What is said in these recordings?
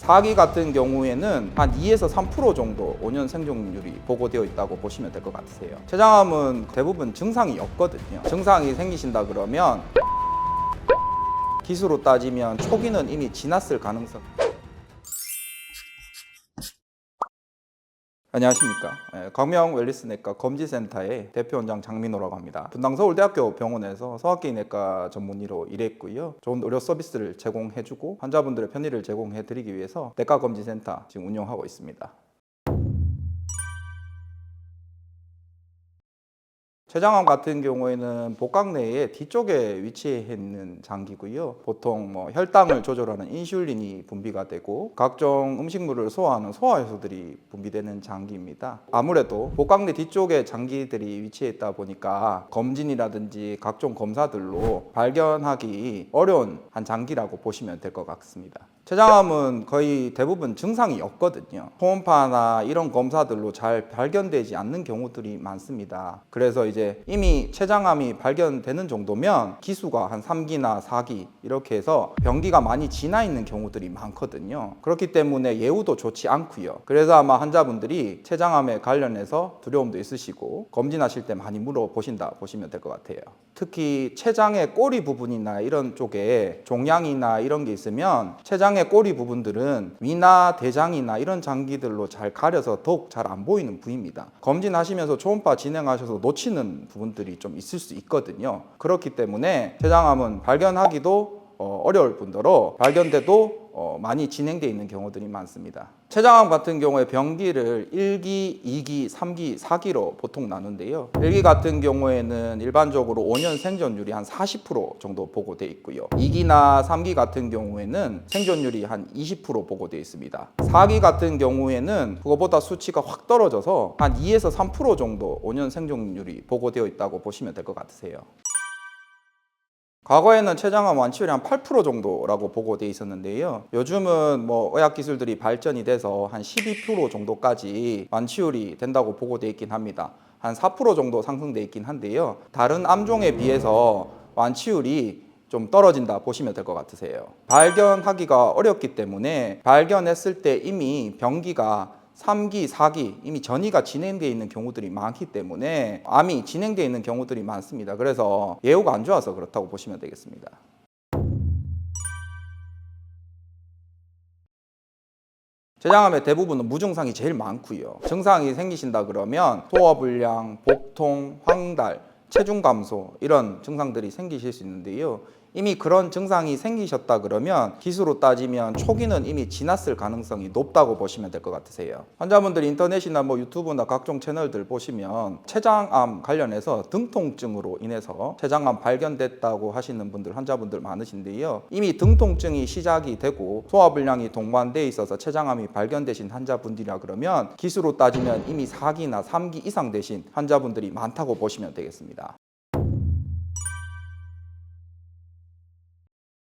사기 같은 경우에는 한 2에서 3% 정도 5년 생존율이 보고되어 있다고 보시면 될 것 같으세요. 췌장암은 대부분 증상이 없거든요. 증상이 생기신다 그러면 기수로 따지면 초기는 이미 지났을 가능성. 안녕하십니까. 광명 웰리스내과 검지센터의 대표원장 장민호라고 합니다. 분당 서울대학교 병원에서 소화기내과 전문의로 일했고요. 좋은 의료 서비스를 제공해주고 환자분들의 편의를 제공해드리기 위해서 내과 검지센터 지금 운영하고 있습니다. 췌장암 같은 경우에는 복강 내에 뒤쪽에 위치해 있는 장기고요. 보통 혈당을 조절하는 인슐린이 분비가 되고 각종 음식물을 소화하는 소화효소들이 분비되는 장기입니다. 아무래도 복강 내 뒤쪽에 장기들이 위치해 있다 보니까 검진이라든지 각종 검사들로 발견하기 어려운 한 장기라고 보시면 될 것 같습니다. 췌장암은 거의 대부분 증상이 없거든요. 초음파나 이런 검사들로 잘 발견되지 않는 경우들이 많습니다. 그래서 이제 이미 췌장암이 발견되는 정도면 기수가 한 3기나 4기 이렇게 해서 병기가 많이 지나 있는 경우들이 많거든요. 그렇기 때문에 예후도 좋지 않고요. 그래서 아마 환자분들이 췌장암에 관련해서 두려움도 있으시고 검진하실 때 많이 물어보신다 보시면 될 것 같아요. 특히 췌장의 꼬리 부분이나 이런 쪽에 종양이나 이런 게 있으면 췌장의 꼬리 부분들은 위나 대장이나 이런 장기들로 잘 가려서 더욱 잘 안 보이는 부위입니다. 검진하시면서 초음파 진행하셔서 놓치는 부분들이 좀 있을 수 있거든요. 그렇기 때문에 췌장암은 발견하기도 어려울 뿐더러 발견돼도 많이 진행되어 있는 경우들이 많습니다. 췌장암 같은 경우에 병기를 1기, 2기, 3기, 4기로 보통 나누는데요. 1기 같은 경우에는 일반적으로 5년 생존율이 한 40% 정도 보고되어 있고요. 2기나 3기 같은 경우에는 생존율이 한 20% 보고되어 있습니다. 4기 같은 경우에는 그거보다 수치가 확 떨어져서 한 2에서 3% 정도 5년 생존율이 보고되어 있다고 보시면 될 것 같으세요. 과거에는 췌장암 완치율이 한 8% 정도라고 보고되어 있었는데요. 요즘은 의학 기술들이 발전이 돼서 한 12% 정도까지 완치율이 된다고 보고되어 있긴 합니다. 한 4% 정도 상승되어 있긴 한데요. 다른 암종에 비해서 완치율이 좀 떨어진다 보시면 될 것 같으세요. 발견하기가 어렵기 때문에 발견했을 때 이미 병기가 3기, 4기 이미 전이가 진행되어 있는 경우들이 많기 때문에 암이 진행되어 있는 경우들이 많습니다. 그래서 예후가 안 좋아서 그렇다고 보시면 되겠습니다. 췌장암의 대부분은 무증상이 제일 많고요. 증상이 생기신다 그러면 소화불량, 복통, 황달, 체중 감소 이런 증상들이 생기실 수 있는데요. 이미 그런 증상이 생기셨다 그러면 기수로 따지면 초기는 이미 지났을 가능성이 높다고 보시면 될 것 같으세요. 환자분들이 인터넷이나 유튜브나 각종 채널들 보시면 췌장암 관련해서 등통증으로 인해서 췌장암 발견됐다고 하시는 분들 환자분들 많으신데요. 이미 등통증이 시작이 되고 소화불량이 동반돼 있어서 췌장암이 발견되신 환자분들이라 그러면 기수로 따지면 이미 4기나 3기 이상 되신 환자분들이 많다고 보시면 되겠습니다.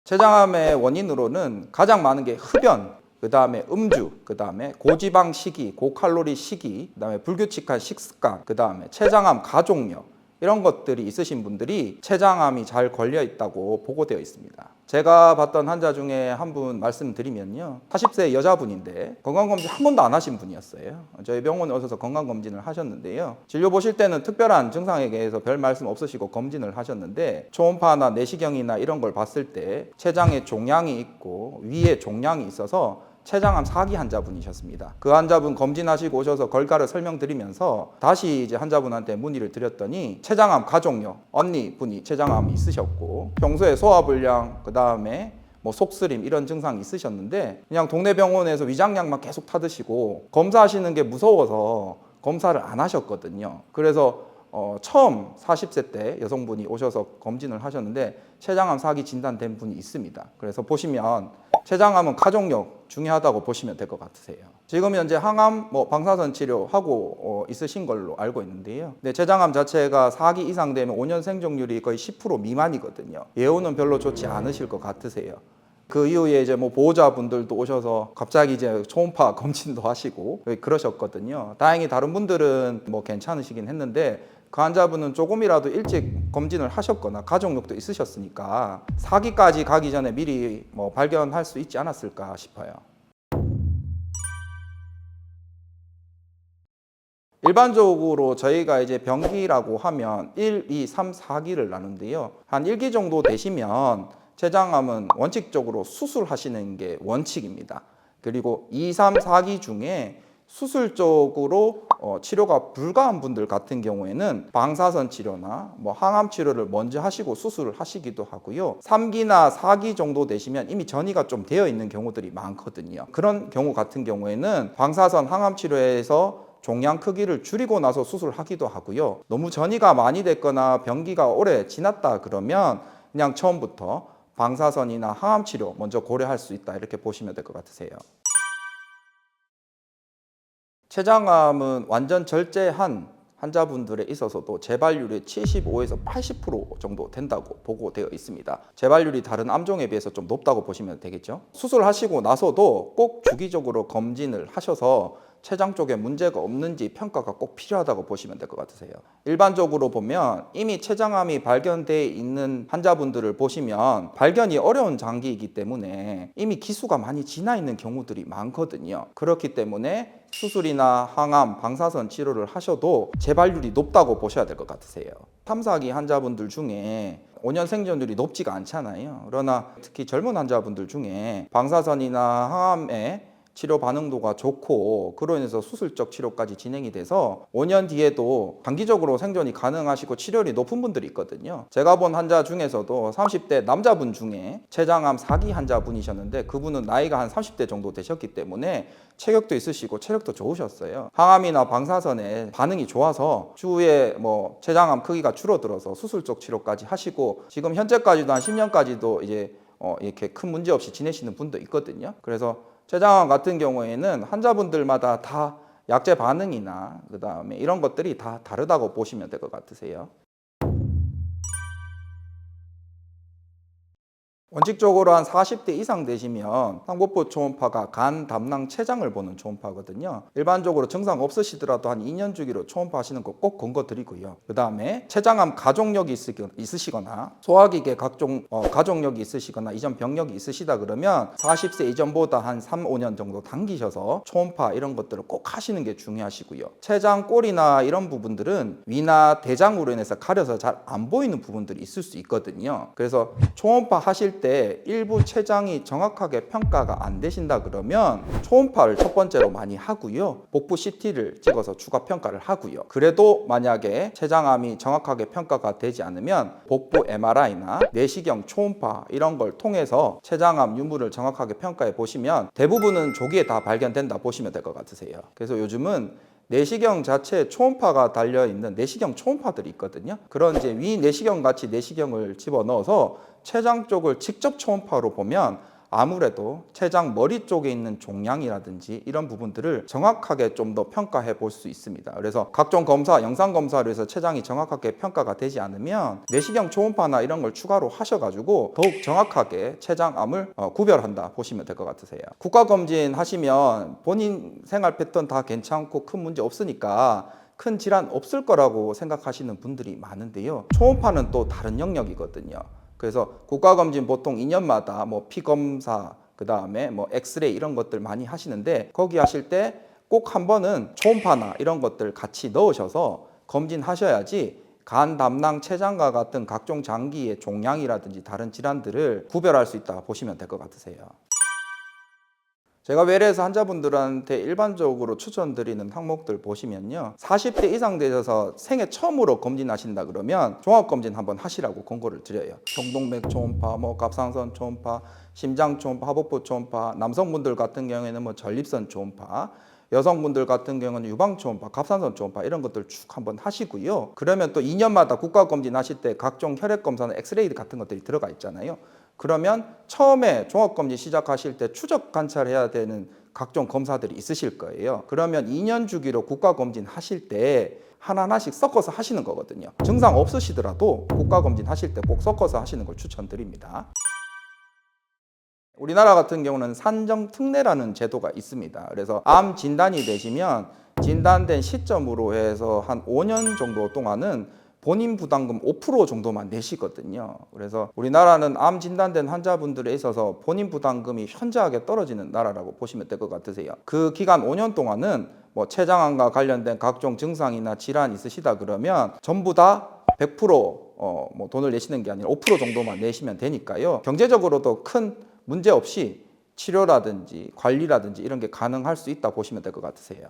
췌장암의 원인으로는 가장 많은 게 흡연, 그 다음에 음주, 그 다음에 고지방 식이, 고칼로리 식이, 그 다음에 불규칙한 식습관, 그 다음에 췌장암 가족력 이런 것들이 있으신 분들이 췌장암이 잘 걸려 있다고 보고되어 있습니다. 제가 봤던 환자 중에 한 분 말씀드리면요. 40세 여자분인데 건강검진 한 번도 안 하신 분이었어요. 저희 병원에 오셔서 건강검진을 하셨는데요. 진료 보실 때는 특별한 증상에 대해서 별 말씀 없으시고 검진을 하셨는데 초음파나 내시경이나 이런 걸 봤을 때 췌장에 종양이 있고 위에 종양이 있어서 췌장암 4기 환자분이셨습니다. 그 환자분 검진하시고 오셔서 결과를 설명드리면서 다시 이제 환자분한테 문의를 드렸더니 췌장암 가족력, 언니분이 췌장암이 있으셨고 평소에 소화불량, 그 다음에 속쓰림 이런 증상이 있으셨는데 그냥 동네 병원에서 위장약만 계속 타드시고 검사하시는 게 무서워서 검사를 안 하셨거든요. 그래서 처음 40세 때 여성분이 오셔서 검진을 하셨는데 췌장암 4기 진단된 분이 있습니다. 그래서 보시면 췌장암은 가족력 중요하다고 보시면 될 것 같으세요. 지금 현재 항암, 방사선 치료하고 있으신 걸로 알고 있는데요. 네, 췌장암 자체가 4기 이상 되면 5년 생존율이 거의 10% 미만이거든요. 예후는 별로 좋지 않으실 것 같으세요. 그 이후에 이제 보호자분들도 오셔서 갑자기 이제 초음파 검진도 하시고 그러셨거든요. 다행히 다른 분들은 괜찮으시긴 했는데 그 환자분은 조금이라도 일찍 검진을 하셨거나 가족력도 있으셨으니까 4기까지 가기 전에 미리 발견할 수 있지 않았을까 싶어요. 일반적으로 저희가 이제 병기라고 하면 1, 2, 3, 4기를 나누는데요. 한 1기 정도 되시면 췌장암은 원칙적으로 수술하시는 게 원칙입니다. 그리고 2, 3, 4기 중에 수술적으로 치료가 불가한 분들 같은 경우에는 방사선 치료나 항암 치료를 먼저 하시고 수술을 하시기도 하고요. 3기나 4기 정도 되시면 이미 전이가 좀 되어 있는 경우들이 많거든요. 그런 경우 같은 경우에는 방사선 항암 치료에서 종양 크기를 줄이고 나서 수술하기도 하고요. 너무 전이가 많이 됐거나 병기가 오래 지났다 그러면 그냥 처음부터 방사선이나 항암 치료 먼저 고려할 수 있다, 이렇게 보시면 될 것 같으세요. 췌장암은 완전 절제한 환자분들에 있어서도 재발률이 75에서 80% 정도 된다고 보고되어 있습니다. 재발률이 다른 암종에 비해서 좀 높다고 보시면 되겠죠. 수술하시고 나서도 꼭 주기적으로 검진을 하셔서 췌장 쪽에 문제가 없는지 평가가 꼭 필요하다고 보시면 될 것 같으세요. 일반적으로 보면 이미 췌장암이 발견되어 있는 환자분들을 보시면 발견이 어려운 장기이기 때문에 이미 기수가 많이 지나 있는 경우들이 많거든요. 그렇기 때문에 수술이나 항암, 방사선 치료를 하셔도 재발률이 높다고 보셔야 될 것 같으세요. 3, 4기 환자분들 중에 5년 생존율이 높지가 않잖아요. 그러나 특히 젊은 환자분들 중에 방사선이나 항암에 치료 반응도가 좋고 그로 인해서 수술적 치료까지 진행이 돼서 5년 뒤에도 장기적으로 생존이 가능하시고 치료율이 높은 분들이 있거든요. 제가 본 환자 중에서도 30대 남자분 중에 췌장암 4기 환자분이셨는데 그분은 나이가 한 30대 정도 되셨기 때문에 체격도 있으시고 체력도 좋으셨어요. 항암이나 방사선에 반응이 좋아서 추후에 췌장암 크기가 줄어들어서 수술적 치료까지 하시고 지금 현재까지도 한 10년까지도 이제 이렇게 큰 문제 없이 지내시는 분도 있거든요. 그래서 췌장암 같은 경우에는 환자분들마다 다 약제 반응이나 그다음에 이런 것들이 다 다르다고 보시면 될 것 같으세요. 원칙적으로 한 40대 이상 되시면 상복부 초음파가 간, 담낭, 췌장을 보는 초음파거든요. 일반적으로 증상 없으시더라도 한 2년 주기로 초음파 하시는 거 꼭 권고드리고요. 그 다음에 췌장암 가족력이 있으시거나 소화기계 각종 가족력이 있으시거나 이전 병력이 있으시다 그러면 40세 이전보다 한 3, 5년 정도 당기셔서 초음파 이런 것들을 꼭 하시는 게 중요하시고요. 췌장 골이나 이런 부분들은 위나 대장으로 인해서 가려서 잘 안 보이는 부분들이 있을 수 있거든요. 그래서 초음파 하실 때 일부 췌장이 정확하게 평가가 안 되신다 그러면 초음파를 첫 번째로 많이 하고요. 복부 CT를 찍어서 추가 평가를 하고요. 그래도 만약에 췌장암이 정확하게 평가가 되지 않으면 복부 MRI나 내시경 초음파 이런 걸 통해서 췌장암 유무를 정확하게 평가해 보시면 대부분은 조기에 다 발견된다 보시면 될 것 같으세요. 그래서 요즘은 내시경 자체에 초음파가 달려있는 내시경 초음파들이 있거든요. 그런 이제 위 내시경 같이 내시경을 집어넣어서 췌장 쪽을 직접 초음파로 보면 아무래도 췌장 머리 쪽에 있는 종양이라든지 이런 부분들을 정확하게 좀 더 평가해 볼 수 있습니다. 그래서 각종 검사, 영상 검사로 해서 췌장이 정확하게 평가가 되지 않으면 내시경 초음파나 이런 걸 추가로 하셔가지고 더욱 정확하게 췌장암을 구별한다 보시면 될 것 같으세요. 국가검진 하시면 본인 생활 패턴 다 괜찮고 큰 문제 없으니까 큰 질환 없을 거라고 생각하시는 분들이 많은데요. 초음파는 또 다른 영역이거든요. 그래서 국가검진 보통 2년마다 피검사, 그 다음에 엑스레이 이런 것들 많이 하시는데 거기 하실 때 꼭 한 번은 초음파나 이런 것들 같이 넣으셔서 검진하셔야지 간, 담낭, 췌장과 같은 각종 장기의 종양이라든지 다른 질환들을 구별할 수 있다 보시면 될 것 같으세요. 제가 외래에서 환자분들한테 일반적으로 추천드리는 항목들 보시면요. 40대 이상 되셔서 생애 처음으로 검진하신다 그러면 종합검진 한번 하시라고 권고를 드려요. 경동맥 초음파, 갑상선 초음파, 심장 초음파, 하복부 초음파, 남성분들 같은 경우에는 전립선 초음파, 여성분들 같은 경우는 유방 초음파, 갑상선 초음파 이런 것들 쭉 한번 하시고요. 그러면 또 2년마다 국가검진 하실 때 각종 혈액검사나 엑스레이 같은 것들이 들어가 있잖아요. 그러면 처음에 종합검진 시작하실 때 추적 관찰해야 되는 각종 검사들이 있으실 거예요. 그러면 2년 주기로 국가검진 하실 때 하나하나씩 섞어서 하시는 거거든요. 증상 없으시더라도 국가검진 하실 때 꼭 섞어서 하시는 걸 추천드립니다. 우리나라 같은 경우는 산정특례라는 제도가 있습니다. 그래서 암 진단이 되시면 진단된 시점으로 해서 한 5년 정도 동안은 본인 부담금 5% 정도만 내시거든요. 그래서 우리나라는 암 진단된 환자분들에 있어서 본인 부담금이 현저하게 떨어지는 나라라고 보시면 될 것 같으세요. 그 기간 5년 동안은 뭐 췌장암과 관련된 각종 증상이나 질환 있으시다 그러면 전부 다 100% 뭐 돈을 내시는 게 아니라 5% 정도만 내시면 되니까요. 경제적으로도 큰 문제 없이 치료라든지 관리라든지 이런 게 가능할 수 있다 보시면 될 것 같으세요.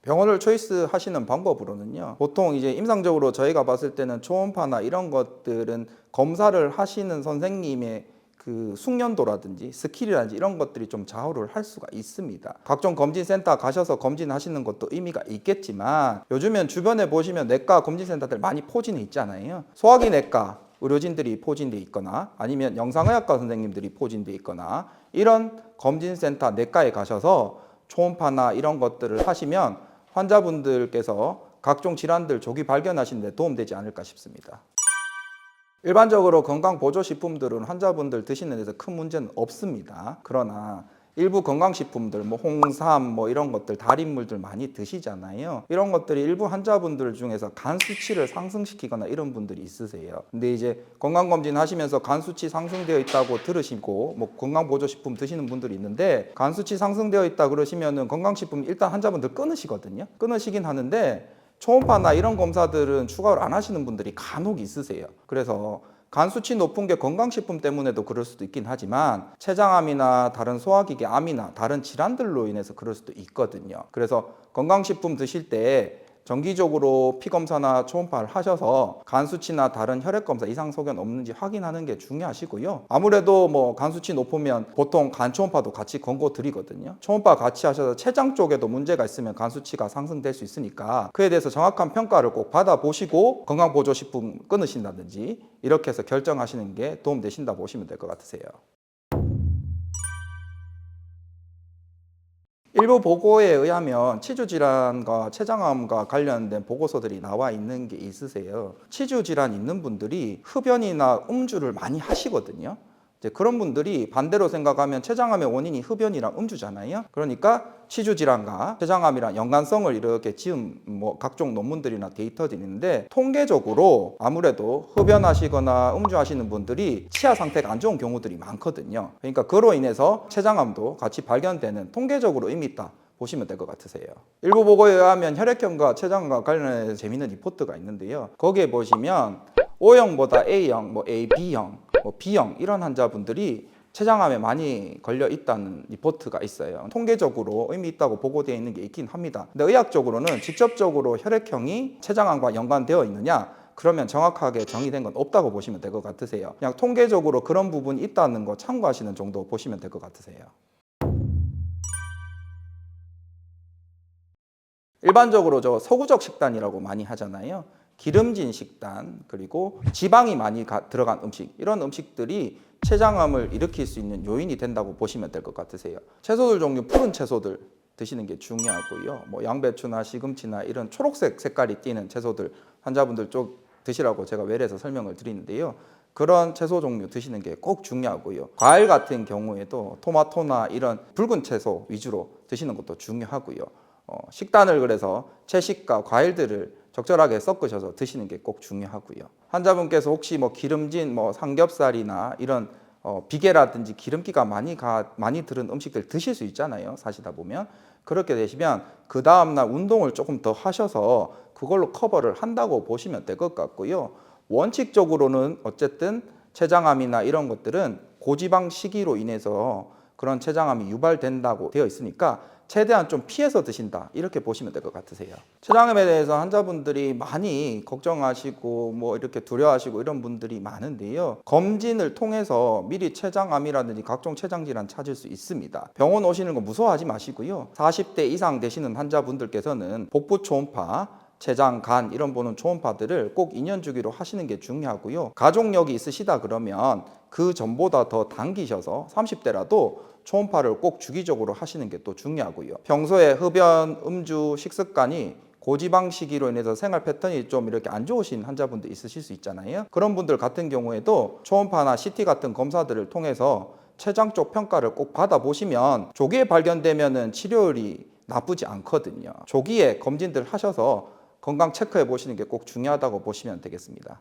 병원을 초이스 하시는 방법으로는요, 보통 이제 임상적으로 저희가 봤을 때는 초음파나 이런 것들은 검사를 하시는 선생님의 그 숙련도라든지 스킬이라든지 이런 것들이 좀 좌우를 할 수가 있습니다. 각종 검진센터 가셔서 검진하시는 것도 의미가 있겠지만, 요즘엔 주변에 보시면 내과 검진센터들 많이 포진해 있잖아요. 소화기 내과 의료진들이 포진돼 있거나 아니면 영상의학과 선생님들이 포진돼 있거나 이런 검진센터 내과에 가셔서 초음파나 이런 것들을 하시면 환자분들께서 각종 질환들 조기 발견하시는 데 도움되지 않을까 싶습니다. 일반적으로 건강보조식품들은 환자분들 드시는 데서 큰 문제는 없습니다. 그러나 일부 건강식품들, 뭐 홍삼, 뭐 이런 것들, 달인물들 많이 드시잖아요. 이런 것들이 일부 환자분들 중에서 간 수치를 상승시키거나 이런 분들이 있으세요. 근데 이제 건강검진 하시면서 간 수치 상승되어 있다고 들으시고, 뭐 건강보조식품 드시는 분들이 있는데, 간 수치 상승되어 있다 그러시면은 건강식품 일단 환자분들 끊으시거든요. 끊으시긴 하는데, 초음파나 이런 검사들은 추가로 안 하시는 분들이 간혹 있으세요. 그래서 간 수치 높은 게 건강식품 때문에도 그럴 수도 있긴 하지만 췌장암이나 다른 소화기계 암이나 다른 질환들로 인해서 그럴 수도 있거든요. 그래서 건강식품 드실 때 정기적으로 피검사나 초음파를 하셔서 간 수치나 다른 혈액 검사 이상 소견 없는지 확인하는 게 중요하시고요. 아무래도 뭐 간 수치 높으면 보통 간 초음파도 같이 권고 드리거든요. 초음파 같이 하셔서 췌장 쪽에도 문제가 있으면 간 수치가 상승될 수 있으니까 그에 대해서 정확한 평가를 꼭 받아보시고 건강보조식품 끊으신다든지 이렇게 해서 결정하시는 게 도움되신다 보시면 될 것 같으세요. 일부 보고에 의하면 치주질환과 췌장암과 관련된 보고서들이 나와 있는 게 있으세요. 치주질환 있는 분들이 흡연이나 음주를 많이 하시거든요. 이제 그런 분들이 반대로 생각하면 췌장암의 원인이 흡연이랑 음주잖아요. 그러니까 치주질환과 췌장암이랑 연관성을 이렇게 지은 뭐 각종 논문들이나 데이터들이 있는데, 통계적으로 아무래도 흡연하시거나 음주하시는 분들이 치아 상태가 안 좋은 경우들이 많거든요. 그러니까 그로 인해서 췌장암도 같이 발견되는 통계적으로 의미 있다 보시면 될 것 같으세요. 일부 보고에 의하면 혈액형과 췌장암과 관련해서 재미있는 리포트가 있는데요. 거기에 보시면 O형보다 A형, 뭐 A, B형, 뭐 B형 이런 환자분들이 췌장암에 많이 걸려 있다는 리포트가 있어요. 통계적으로 의미 있다고 보고되어 있는 게 있긴 합니다. 근데 의학적으로는 직접적으로 혈액형이 췌장암과 연관되어 있느냐? 그러면 정확하게 정의된 건 없다고 보시면 될 것 같으세요. 그냥 통계적으로 그런 부분이 있다는 거 참고하시는 정도 보시면 될 것 같으세요. 일반적으로 저 서구적 식단이라고 많이 하잖아요. 기름진 식단, 그리고 지방이 많이 들어간 음식, 이런 음식들이 췌장암을 일으킬 수 있는 요인이 된다고 보시면 될 것 같으세요. 채소들 종류, 푸른 채소들 드시는 게 중요하고요. 뭐 양배추나 시금치나 이런 초록색 색깔이 띠는 채소들 환자분들 쪽 드시라고 제가 외래에서 설명을 드리는데요. 그런 채소 종류 드시는 게 꼭 중요하고요. 과일 같은 경우에도 토마토나 이런 붉은 채소 위주로 드시는 것도 중요하고요. 식단을 그래서 채식과 과일들을 적절하게 섞으셔서 드시는 게 꼭 중요하고요. 환자분께서 혹시 뭐 기름진 뭐 삼겹살이나 이런 비계라든지 기름기가 많이 들은 음식들 드실 수 있잖아요. 사시다 보면. 그렇게 되시면 그 다음날 운동을 조금 더 하셔서 그걸로 커버를 한다고 보시면 될 것 같고요. 원칙적으로는 어쨌든 췌장암이나 이런 것들은 고지방 식이로 인해서 그런 췌장암이 유발된다고 되어 있으니까 최대한 좀 피해서 드신다 이렇게 보시면 될 것 같으세요. 췌장암에 대해서 환자분들이 많이 걱정하시고 뭐 이렇게 두려워하시고 이런 분들이 많은데요. 검진을 통해서 미리 췌장암이라든지 각종 췌장질환 찾을 수 있습니다. 병원 오시는 거 무서워하지 마시고요. 40대 이상 되시는 환자분들께서는 복부 초음파, 췌장, 간 이런 보는 초음파들을 꼭 2년 주기로 하시는 게 중요하고요. 가족력이 있으시다 그러면 그 전보다 더 당기셔서 30대라도 초음파를 꼭 주기적으로 하시는 게 또 중요하고요. 평소에 흡연, 음주, 식습관이 고지방식이로 인해서 생활 패턴이 좀 이렇게 안 좋으신 환자분들 있으실 수 있잖아요. 그런 분들 같은 경우에도 초음파나 CT 같은 검사들을 통해서 췌장 쪽 평가를 꼭 받아보시면 조기에 발견되면은 치료율이 나쁘지 않거든요. 조기에 검진들 하셔서 건강 체크해 보시는 게 꼭 중요하다고 보시면 되겠습니다.